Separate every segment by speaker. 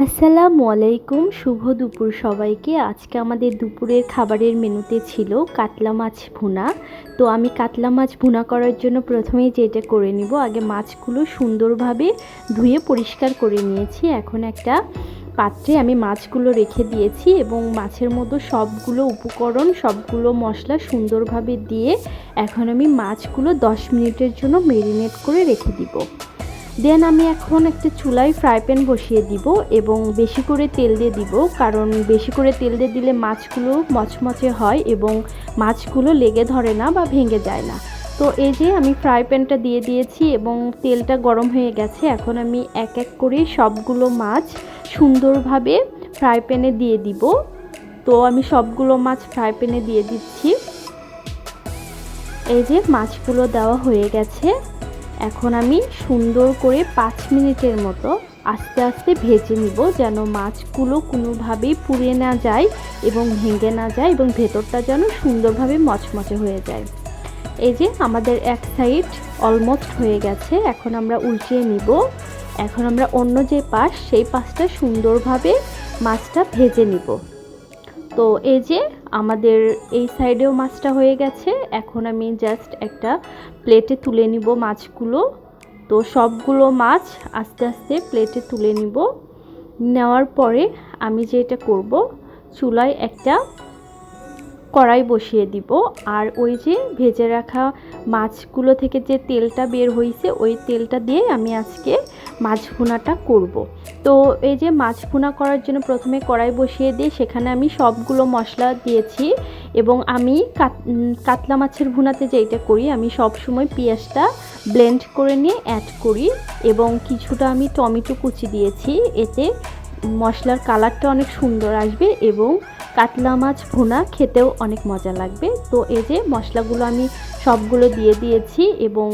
Speaker 1: আসসালামু আলাইকুম, শুভ দুপুর সবাইকে। আজকে আমাদের দুপুরের খাবারের মেনুতে ছিল কাতলা মাছ ভুনা। তো আমি কাতলা মাছ ভুনা করার জন্য প্রথমেই যেটা করে নিব, আগে মাছগুলো সুন্দরভাবে ধুয়ে পরিষ্কার করে নিয়েছি। এখন একটা পাত্রে আমি মাছগুলো রেখে দিয়েছি এবং মাছের মধ্যে সবগুলো উপকরণ, সবগুলো মশলা সুন্দরভাবে দিয়ে এখন আমি মাছগুলো 10 মিনিটের জন্য ম্যারিনেট করে রেখে দিব। দেন আমি এখন একটা চুলায় ফ্রাই প্যান বসিয়ে দিব এবং বেশি করে তেল দিয়ে দিব, কারণ বেশি করে তেল দিয়ে দিলে মাছগুলো মচমচে হয় এবং মাছগুলো লেগে ধরে না বা ভেঙে যায় না। তো এই যে আমি ফ্রাই প্যানটা দিয়ে দিয়েছি এবং তেলটা গরম হয়ে গেছে। এখন আমি এক এক করে সবগুলো মাছ সুন্দরভাবে ফ্রাই প্যানে দিয়ে দিব। তো আমি সবগুলো মাছ ফ্রাই প্যানে দিয়ে দিচ্ছি। এই যে মাছগুলো দেওয়া হয়ে গেছে। এখন আমি সুন্দর করে 5 মিনিটের মতো আস্তে আস্তে ভেজে নিব, যেন মাছগুলো কোনোভাবেই পুড়ে না যায় এবং ভেঙে না যায় এবং ভেতরটা যেন সুন্দরভাবে মচমচে হয়ে যায়। এই যে আমাদের এক সাইড অলমোস্ট হয়ে গেছে। এখন আমরা উল্টিয়ে নিব। এখন আমরা অন্য যে পাশ, সেই পাশটা সুন্দরভাবে মাছটা ভেজে নিব। তো এই যে আমাদের এই সাইডেও মাছটা হয়ে গেছে। এখন আমি জাস্ট একটা প্লেটে তুলে নিব মাছগুলো। তো সবগুলো মাছ আস্তে আস্তে প্লেটে তুলে নিব। নেওয়ার পরে আমি যেটা করব, চুলায় একটা কড়াই বসিয়ে দিব আর ওই যে ভেজে রাখা মাছগুলো থেকে যে তেলটা বের হয়েছে ওই তেলটা দিয়ে আমি আজকে মাছ ভুনাটা করব। তো এই যে মাছ ভুনা করার জন্য প্রথমে কড়াই বসিয়ে দিয়ে সেখানে আমি সবগুলো মশলা দিয়েছি এবং আমি কাতলা মাছের ভুনাতে যেটা করি, আমি সব সময় পেঁয়াজটা ব্লেন্ড করে নিয়ে অ্যাড করি এবং কিছুটা আমি টমেটো কুচি দিয়েছি। এতে মশলার কালারটা অনেক সুন্দর আসবে এবং কাতলা মাছ ভুনা খেতেও অনেক মজা লাগবে। তো এই যে মশলাগুলো আমি সবগুলো দিয়ে দিয়েছি এবং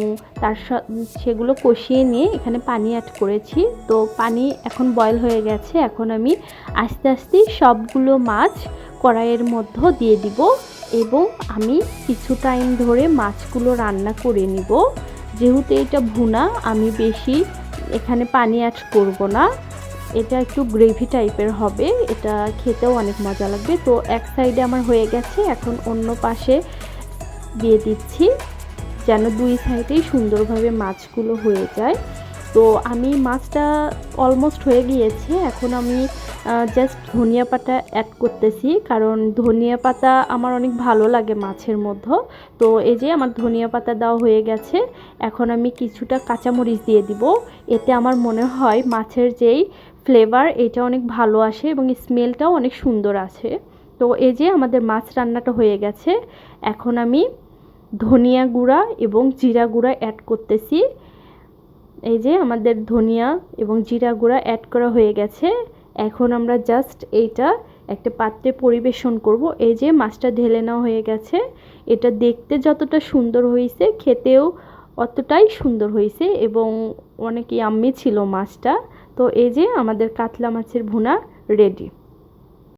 Speaker 1: সেগুলো কষিয়ে নিয়ে এখানে পানি অ্যাড করেছি। তো পানি এখন বয়েল হয়ে গেছে। এখন আমি আস্তে আস্তে সবগুলো মাছ কড়াইয়ের মধ্যে দিয়ে দিব এবং আমি কিছু টাইম ধরে মাছগুলো রান্না করে নিব। যেহেতু এটা ভুনা, আমি বেশি এখানে পানি অ্যাড করব না। এটা একটু গ্রেভি টাইপের হবে, এটা খেতেও অনেক মজা লাগবে। তো এক সাইডে আমার হয়ে গেছে, এখন অন্য পাশে দিয়ে দিচ্ছি যেন দুই সাইডেই সুন্দরভাবে মাছগুলো হয়ে যায়। তো আমি মাছটা অলমোস্ট হয়ে গিয়েছে। এখন আমি জাস্ট ধনিয়া পাতা অ্যাড করতেছি, কারণ ধনিয়া পাতা আমার অনেক ভালো লাগে মাছের মধ্যে। তো এই যে আমার ধনিয়া পাতা দেওয়া হয়ে গেছে। এখন আমি কিছুটা কাঁচামরিচ দিয়ে দিব। এতে আমার মনে হয় মাছের যেই ফ্লেভার এটা অনেক ভালো আসে এবং স্মেলটাও অনেক সুন্দর আসে। তো এই যে আমাদের মাছ রান্নাটা হয়ে গেছে। এখন আমি ধনিয়া গুঁড়া এবং জিরা গুঁড়া অ্যাড করতেছি। এই যে আমাদের ধনিয়া এবং জিরা গুঁড়া অ্যাড করা হয়ে গেছে। এখন আমরা জাস্ট এইটা একটা পাত্রে পরিবেশন করব। এই যে মাছটা ঢেলে নেওয়া হয়ে গেছে। এটা দেখতে যতটা সুন্দর হয়েছে, খেতেও অতটাই সুন্দর হয়েছে এবং অনেক ইয়াম্মি ছিল মাছটা। তো এই যে আমাদের কাতলা মাছের ভুনা রেডি।